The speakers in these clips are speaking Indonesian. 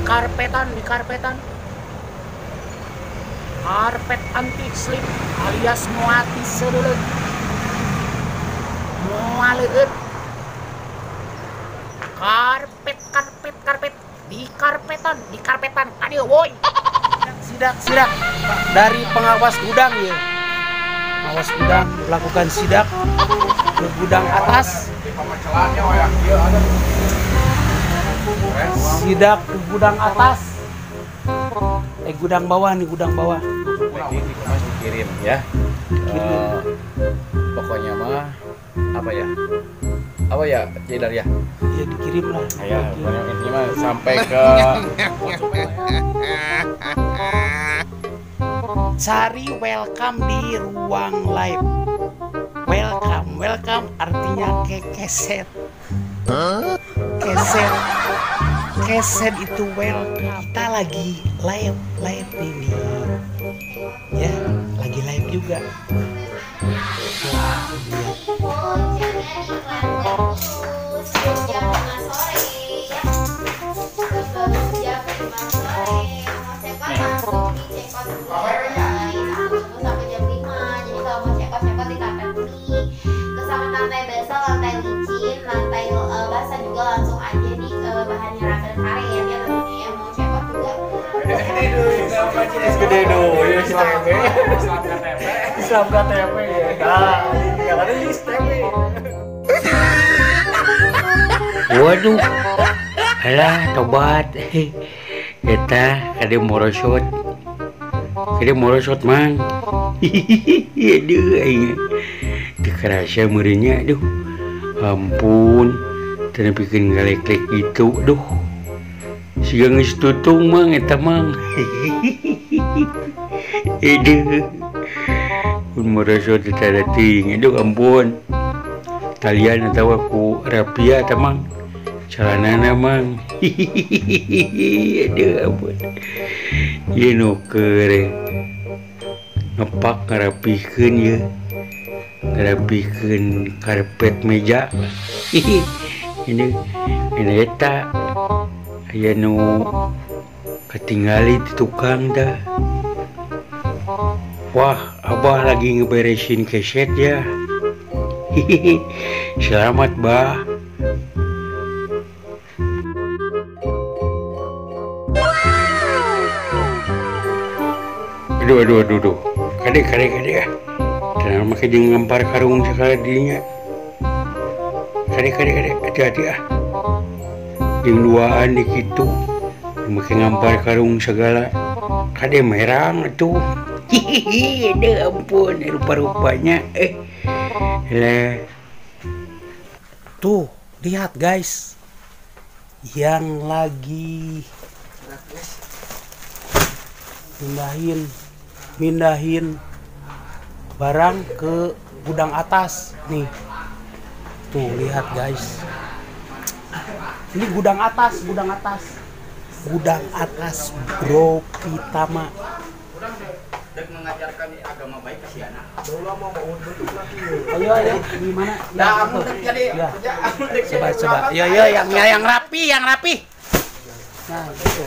Karpet di karpetan karpet anti slip alias muati sedulur mualeut karpet di karpetan aduh woi sidak dari pengawas gudang ya. Pengawas gudang melakukan sidak ke gudang atas. Sidak ke gudang atas. Gudang bawah nih, gudang bawah. Ini dikemas dikirim ya. Pokoknya mah apa ya Jedar ya? Ya dikirim lah. Ya, pokoknya intinya sampai ke cari welcome di ruang live. Welcome artinya keset. Keset itu welcome. Kita lagi live ini. Ya, lagi live juga. gede dulu ya Islam KTP ya. Nah, yang ada di STP. Waduh, alah tobat. Kita kade morosot mang. Aduh, aing dikerasa meureunnya, aduh. Ampun, teu bikin galek-lek gitu, aduh. Siga geus tutung mang eta mang. Aduh. Pun morosot teu ting, aduh ampun. Kalian atau aku rapia tamang calanana mang. Aduh ampun. Ieu nu keur ngepak ngarapikeun ye. Ngarapikeun karpet meja. Ini eta aya nu ketinggali di tukang dah. Wah, abah lagi ngeberesin keset ya. Selamat bah. Aduh. Kade ya. Kenapa make jeung ngampar karung sakala dinya. Kade. Hati-hati ah. Jeung duaan di kitu. Make ngampar karung segala. Kade merang atuh. Aduh ampun, rupa-rupanya Tuh, lihat guys. Yang lagi mindahin barang ke gudang atas nih. Tuh, lihat guys. Ini gudang atas. Gudang atas Bro Pitama. Dek mengajarkan agama baik ke si anak. Ayo, gimana? Nah, kamu dek jadi ya. Coba. Yo, yang rapi. Nah, gitu.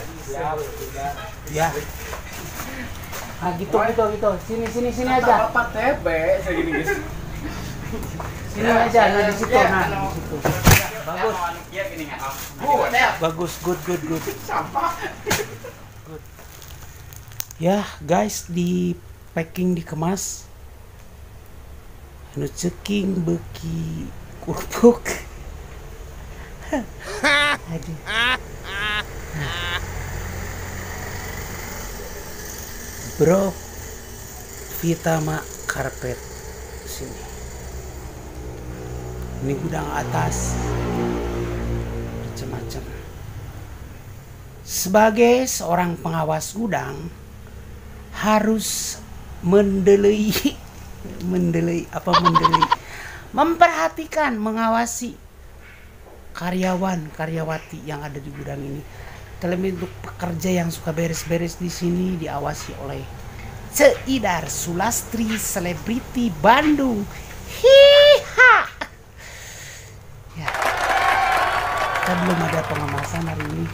Ya. Nah, gitu. Sini aja. Bapak TB segini guys. Sini aja, nah di situ, nah di situ. Bagus, good. Sampah. Good. Ya, guys, di packing, dikemas. Anu ceking beki kurpuk. Aduh. Bro Pitama karpet sini. Ini gudang atas. Macam-macam. sebagai seorang pengawas gudang harus mendelei memperhatikan, mengawasi karyawan-karyawati yang ada di gudang ini. Terlebih untuk pekerja yang suka beres-beres di sini diawasi oleh Ceidar Sulastri, selebriti Bandung. Hiha. Ya. Kita belum ada pengemasan hari ini.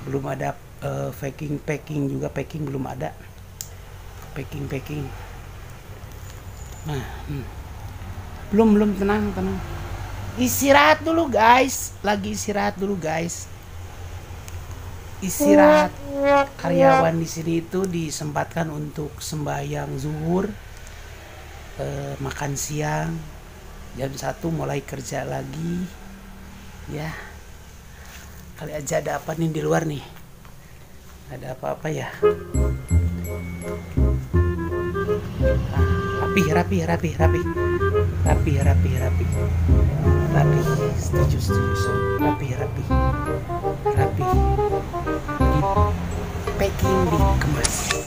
Belum ada packing juga, packing belum ada. Packing. Nah, belum tenang. Istirahat dulu guys, istirahat. Karyawan di sini itu disempatkan untuk sembahyang zuhur, makan siang, jam 1 mulai kerja lagi. Ya, kali aja ada apa nih di luar nih? Ada apa-apa ya? Rapi. Setuju. Rapi. Di packing, dikemas.